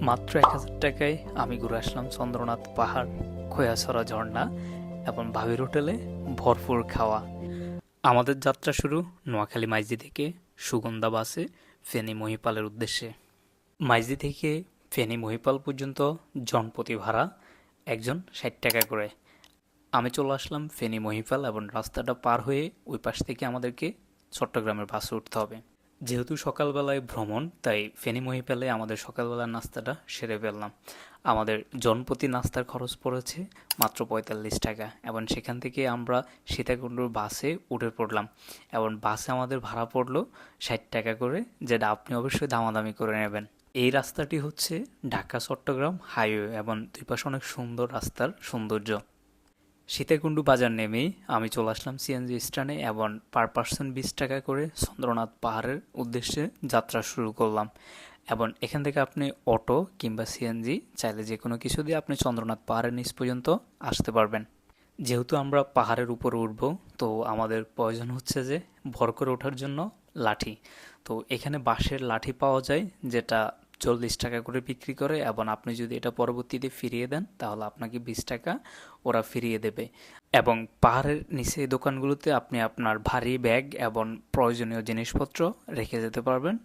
মাত্র ১,০০০ টাকায় আমি ঘুরে আসলাম চন্দ্রনাথ পাহাড়, খোয়াছড়া ঝর্ণা এবং ভাবির হোটেলে ভরপুর খাওয়া। আমাদের যাত্রা শুরু নোয়াখালী মাইজি থেকে সুগন্ধা বাসে ফেনী মহিপালের উদ্দেশ্যে। মাইজি থেকে ফেনী মহিপাল পর্যন্ত জনপ্রতি ভাড়া একজন ৬০ টাকা করে। আমি চলে আসলাম ফেনী মহিপাল এবং রাস্তাটা পার হয়ে ওই পাশ থেকে আমাদেরকে চট্টগ্রামের বাসে উঠতে হবে। যেহেতু সকালবেলায় ভ্রমণ, তাই ফেনী মহিপালে আমাদের সকালবেলার নাস্তাটা সেরে ফেললাম। আমাদের জনপ্রতি নাস্তার খরচ পড়েছে মাত্র ৪৫ টাকা এবং সেখান থেকে আমরা সীতাকুণ্ডুর বাসে উঠে পড়লাম এবং বাসে আমাদের ভাড়া পড়লো ৬০ টাকা করে, যেটা আপনি অবশ্যই দামাদামি করে নেবেন। এই রাস্তাটি হচ্ছে ঢাকা চট্টগ্রাম হাইওয়ে এবং দুই পাশে অনেক সুন্দর রাস্তার সৌন্দর্য। সীতাকুণ্ডু বাজার নেমেই আমি চলে আসলাম সিএনজি স্ট্যান্ডে এবং পার পার্সন ২০ টাকা করে চন্দ্রনাথ পাহাড়ের উদ্দেশ্যে যাত্রা শুরু করলাম। এবং এখান থেকে আপনি অটো কিংবা সিএনজি চাইলে যে কোনো কিছু দিয়ে আপনি চন্দ্রনাথ পাহাড়ের নিচ পর্যন্ত আসতে পারবেন। যেহেতু আমরা পাহাড়ের উপরে উঠব, তো আমাদের প্রয়োজন হচ্ছে যে ভর করে ওঠার জন্য লাঠি। তো এখানে বাঁশের লাঠি পাওয়া যায়, যেটা ৪০ টাকা করে বিক্রি করে এবং আপনি যদি এটা পরবর্তীতে ফিরিয়ে দেন তাহলে আপনাকে ২০ টাকা ওরা ফিরিয়ে দেবে। এবং পাহাড়ের নিচে এই দোকানগুলোতে আপনি আপনার ভারী ব্যাগ এবং প্রয়োজনীয় জিনিসপত্র রেখে যেতে পারবেন।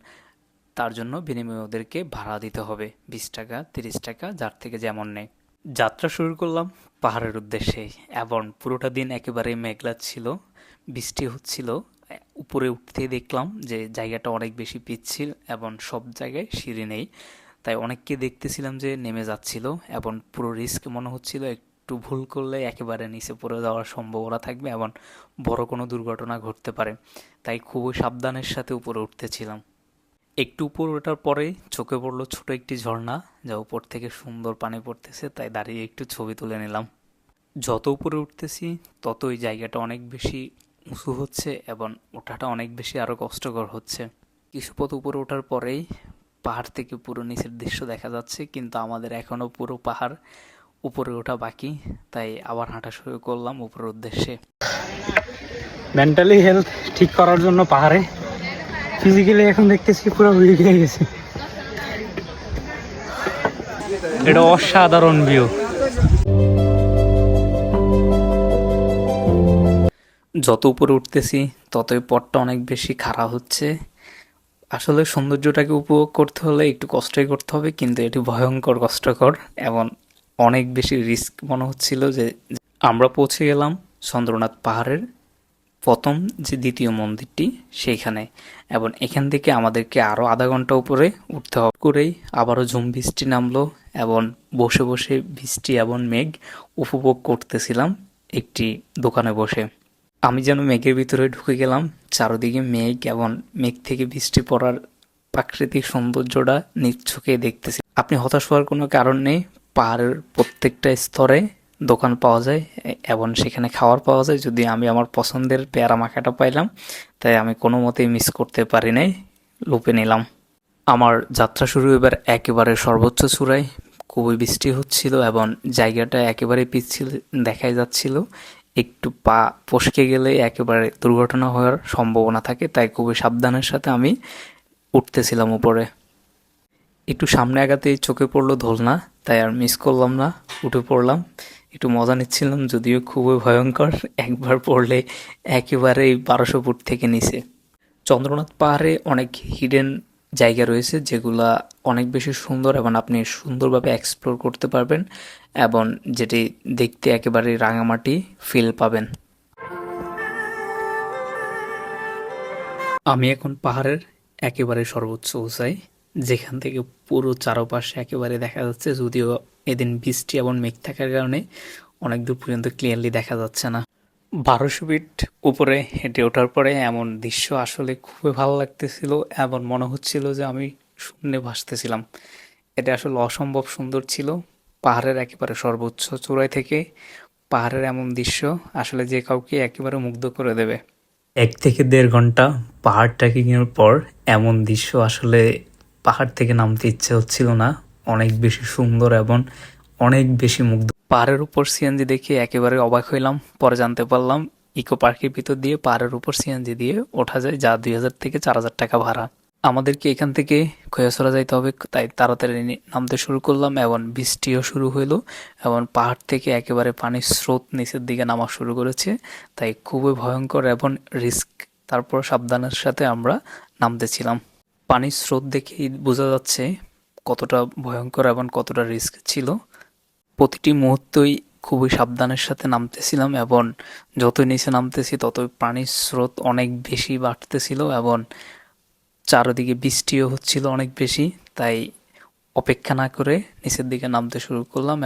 তার জন্য বিনিময়ে ওদেরকে ভাড়া দিতে হবে ২০ টাকা, ৩০ টাকা, যার থেকে যেমন নেয়। যাত্রা শুরু করলাম পাহাড়ের উদ্দেশ্যে এবং পুরোটা দিন একেবারে মেঘলা ছিল, বৃষ্টি হচ্ছিল। উপরে উঠতেই দেখলাম যে জায়গাটা অনেক বেশি পিচ্ছিল এবং সব জায়গায় সিঁড়ি নেই, তাই অনেককে দেখতেছিলাম যে নেমে যাচ্ছিল এবং পুরো রিস্ক মনে হচ্ছিল। একটু ভুল করলে একেবারে নিচে পড়ে যাওয়ার সম্ভাবনা থাকবে এবং বড় কোনো দুর্ঘটনা ঘটতে পারে, তাই খুবই সাবধানের সাথে উপরে উঠতেছিলাম। একটু উপর ওঠার পরে চোখে পড়লো ছোট একটি ঝর্ণা, যা উপর থেকে সুন্দর পানি পড়তেছে, তাই দাঁড়িয়ে একটু ছবি তুলে নিলাম। যত উপরে উঠতেছি তত এই জায়গাটা অনেক বেশি উঁচু হচ্ছে এবং ওঠাটা অনেক বেশি আরও কষ্টকর হচ্ছে। কিছু পথ উপরে ওঠার পরেই পাহাড় থেকে পুরো নিচের দৃশ্য দেখা যাচ্ছে, কিন্তু আমাদের এখনও পুরো পাহাড় উপরে ওঠা বাকি, তাই আবার হাঁটা শুরু করলাম উপরের উদ্দেশ্যে। মেন্টালি হেলথ ঠিক করার জন্য পাহাড়ে, ফিজিক্যালি এখন দেখতেছি পুরো উইক হয়ে গেছে। এটা অসাধারণ ভিউ। যত উপরে উঠতেছি ততই পথটা অনেক বেশি খাড়া হচ্ছে। আসলে সৌন্দর্যটাকে উপভোগ করতে হলে একটু কষ্টই করতে হবে, কিন্তু এটি ভয়ঙ্কর কষ্টকর এবং অনেক বেশি রিস্ক মনে হচ্ছিল। যে আমরা পৌঁছে গেলাম চন্দ্রনাথ পাহাড়ের প্রথম যে দ্বিতীয় মন্দিরটি সেইখানে, এবং এখান থেকে আমাদেরকে আরও আধা ঘন্টা উপরে উঠতে হবে। করেই আবারও ঝুম বৃষ্টি নামলো এবং বসে বসে বৃষ্টি এবং মেঘ উপভোগ করতেছিলাম একটি দোকানে বসে। আমি যেন মেঘের ভিতরে ঢুকে গেলাম। চারদিকে মেঘ এবং মেঘ থেকে বৃষ্টি পড়ার প্রাকৃতিক সৌন্দর্যটা নিজ চোখে দেখতেছি। আপনি হতাশ হওয়ার কোনো কারণ নেই। পাহাড়ের প্রত্যেকটা স্তরে দোকান পাওয়া যায় এবং সেখানে খাবার পাওয়া যায়। যদি আমি আমার পছন্দের পেয়ারা মাখাটা পাইলাম, তাই আমি কোনো মতেই মিস করতে পারি নাই, লুপে নিলাম। আমার যাত্রা শুরু এবার একেবারে সর্বোচ্চ চূড়ায়। খুবই বৃষ্টি হচ্ছিল এবং জায়গাটা একেবারে পিচ্ছিল দেখাই যাচ্ছিল। একটু পা ফসকে গেলে একেবারে দুর্ঘটনা হওয়ার সম্ভাবনা থাকে, তাই খুবই সাবধানের সাথে আমি উঠতেছিলাম উপরে। একটু সামনে আগাতেই চোখে পড়লো দোলনা, তাই আর মিস করলাম না, উঠে পড়লাম। একটু মজা নিচ্ছিলাম, যদিও খুবই ভয়ঙ্কর, একবার পড়লে একেবারেই ১২০০ ফুট থেকে নিচে। চন্দ্রনাথ পাহাড়ে অনেক হিডেন জায়গা রয়েছে, যেগুলা অনেক বেশি সুন্দর এবং আপনি সুন্দরভাবে এক্সপ্লোর করতে পারবেন এবং যেটি দেখতে একেবারে রাঙামাটি ফিল পাবেন। আমি এখন পাহাড়ের একেবারে সর্বোচ্চ উঁচাই, যেখান থেকে পুরো চারপাশে একেবারে দেখা যাচ্ছে, যদিও এদিন বৃষ্টি এবং মেঘ থাকার কারণে অনেক দূর পর্যন্ত ক্লিয়ারলি দেখা যাচ্ছে না। ১২০০ ফিট উপরে হেঁটে ওঠার পরে এমন দৃশ্য আসলে খুবই ভালো লাগতেছিল এবং মনে হচ্ছিল যে আমি শূন্যে ভাসতেছিলাম। এটা আসলে অসম্ভব সুন্দর ছিল। পাহাড়ের একেবারে সর্বোচ্চ চূড়ায় থেকে পাহাড়ের এমন দৃশ্য আসলে যে কাউকে একেবারে মুগ্ধ করে দেবে। ১ থেকে ১.৫ ঘন্টা পাহাড় ট্রেকিংয়ের পর এমন দৃশ্য আসলে পাহাড় থেকে নামতে ইচ্ছে হচ্ছিল না। অনেক বেশি সুন্দর এবং অনেক বেশি মুগ্ধ। পাহাড়ের উপর সিএনজি দেখে একেবারে অবাক হইলাম। পরে জানতে পারলাম ইকো পার্কের ভিতর দিয়ে পাহাড়ের উপর সিএনজি দিয়ে ওঠা যায়, যা ২,০০০ থেকে ৪,০০০ টাকা ভাড়া। আমাদেরকে এখান থেকে খৈয়াছড়া যাইতে হবে, তাই তাড়াতাড়ি নামতে শুরু করলাম এবং বৃষ্টিও শুরু হলো এবং পাহাড় থেকে একেবারে পানির স্রোত নিচের দিকে নামা শুরু করেছে, তাই খুবই ভয়ঙ্কর এবং রিস্ক। তারপর সাবধানের সাথে আমরা নামতেছিলাম। পানির স্রোত দেখেই বোঝা যাচ্ছে কতটা ভয়ঙ্কর এবং কতটা রিস্ক ছিল। প্রতিটি মুহূর্তই খুবই সাবধানের সাথে নামতেছিলাম এবং যতই নিচে নামতেছি ততই পানির স্রোত অনেক বেশি বাড়তেছিল এবং চারদিকে বৃষ্টিও হচ্ছিল অনেক বেশি, তাই অপেক্ষা না করে নিচের দিকে নামতে শুরু করলাম।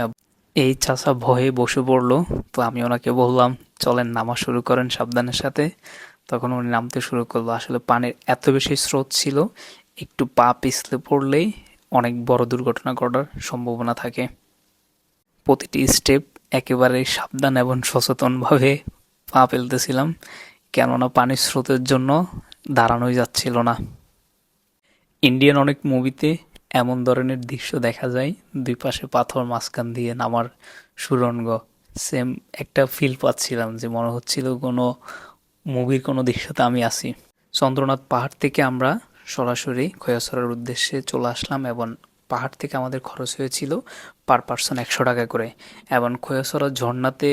এই চাচা ভয়ে বসে পড়লো, তো আমি ওনাকে বললাম চলেন নামা শুরু করেন সাবধানের সাথে। তখন উনি নামতে শুরু করলো। আসলে পানির এত বেশি স্রোত ছিল, একটু পা পিছলে পড়লেই অনেক বড় দুর্ঘটনা ঘটার সম্ভাবনা থাকে। প্রতিটি স্টেপ একেবারে সাবধান এবং সচেতনভাবে পা ফেলতেছিলাম, কেননা পানির স্রোতের জন্য দাঁড়ানোই যাচ্ছিল না। ইন্ডিয়ান অনেক মুভিতে এমন ধরনের দৃশ্য দেখা যায়, দুই পাশে পাথর, মাঝখান দিয়ে নামার সুড়ঙ্গ। সেম একটা ফিল পাচ্ছিলাম, যে মনে হচ্ছিল কোনো মুভির কোনো দৃশ্যতে আমি আছি। চন্দ্রনাথ পাহাড় থেকে আমরা সরাসরি খৈয়াছড়ার উদ্দেশ্যে চলে আসলাম এবং পাহাড় থেকে আমাদের খরচ হয়েছিল পার পার্সন 100 টাকা করে। এবং খৈয়াছড়া ঝর্ণাতে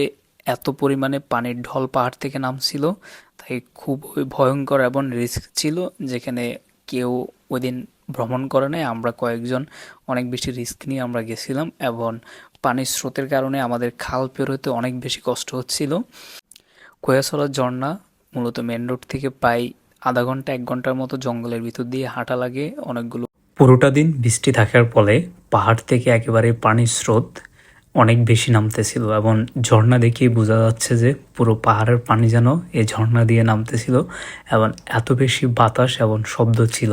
এত পরিমাণে পানির ঢল পাহাড় থেকে নামছিল, তাই খুবই ভয়ঙ্কর এবং রিস্ক ছিল, যেখানে কেউ ওই দিন ভ্রমণ করে নাই। আমরা কয়েকজন অনেক বেশি রিস্ক নিয়ে আমরা গেছিলাম এবং পানির স্রোতের কারণে আমাদের খাল পেরোতে অনেক বেশি কষ্ট হচ্ছিল। খৈয়াছড়া ঝর্ণা মূলত মেন রোড থেকে প্রায় আধা ঘন্টা 1 ঘন্টার মতো জঙ্গলের ভিতর দিয়ে হাঁটা লাগে অনেকগুলো। পুরোটা দিন বৃষ্টি থাকার ফলে পাহাড় থেকে একেবারে পানির স্রোত অনেক বেশি নামতেছিল এবং ঝর্ণা দেখেই বোঝা যাচ্ছে যে পুরো পাহাড়ের পানি যেন এই ঝর্ণা দিয়ে নামতেছিল এবং এত বেশি বাতাস এবং শব্দ ছিল।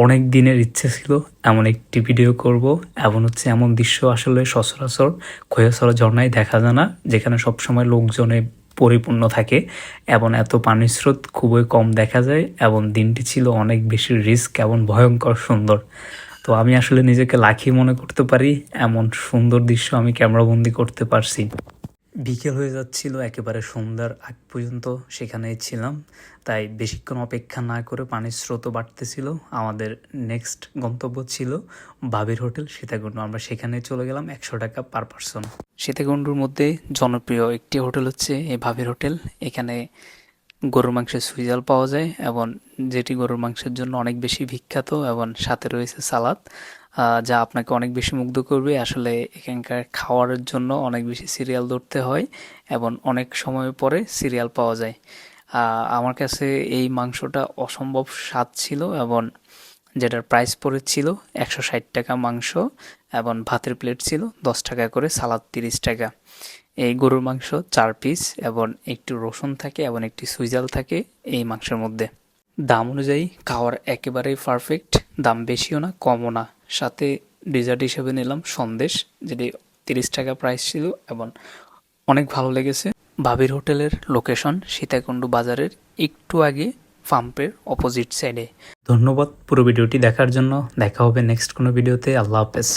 অনেক দিনের ইচ্ছে ছিল এমন একটি ভিডিও করব, এমন দৃশ্য আসলে সচরাচর খৈয়াছড়া ঝর্ণায় দেখা যায় না, যেখানে সবসময় লোকজনে পরিপূর্ণ থাকে এবং এত পানির স্রোত খুবই কম দেখা যায় এবং দিনটি ছিল অনেক বেশি রিস্ক এবং ভয়ঙ্কর সুন্দর। তো আমি আসলে নিজেকে লাকি মনে করতে পারি, এমন সুন্দর দৃশ্য আমি ক্যামেরাবন্দি করতে পারছি। বিকেল হয়ে যাচ্ছিল, একেবারে সন্ধ্যার আগ পর্যন্ত সেখানেই ছিলাম, তাই বেশিক্ষণ অপেক্ষা না করে পানির স্রোতও বাড়তেছিল। আমাদের নেক্সট গন্তব্য ছিল ভাবির হোটেল সীতাকুণ্ড। আমরা সেখানে চলে গেলাম 100 টাকা পার পার্সন। সীতাকুণ্ডুর মধ্যে জনপ্রিয় একটি হোটেল হচ্ছে এই ভাবির হোটেল। এখানে গরুর মাংসের সুইজাল পাওয়া যায় এবং যেটি গরুর মাংসের জন্য অনেক বেশি বিখ্যাত, এবং সাথে রয়েছে সালাদ, যা আপনাকে অনেক বেশি মুগ্ধ করবে। আসলে এখানকার খাওয়ারের জন্য অনেক বেশি সিরিয়াল ধরতে হয় এবং অনেক সময় পরে সিরিয়াল পাওয়া যায়। আমার কাছে এই মাংসটা অসম্ভব স্বাদ ছিল এবং যেটার প্রাইস পড়েছিল 160 টাকা মাংস এবং ভাতের প্লেট ছিল 10 টাকা করে, সালাদ 30 টাকা। এই গরুর মাংস 4 পিস এবং একটু রসুন থাকে এবং একটি সুইজাল থাকে এই মাংসের মধ্যে। দাম অনুযায়ী খাওয়ার একেবারেই পারফেক্ট, দাম বেশিও না কমও না। সাথে ডেজার্ট হিসেবে নিলাম সন্দেশ, যেটি 30 টাকা প্রাইস ছিল এবং অনেক ভালো লেগেছে। ভাবির হোটেলের লোকেশন সীতাকুণ্ড বাজারের একটু আগে, পাম্পের অপোজিট সাইডে। ধন্যবাদ পুরো ভিডিওটি দেখার জন্য। দেখা হবে নেক্সট কোনো ভিডিওতে। আল্লাহ হাফেজ।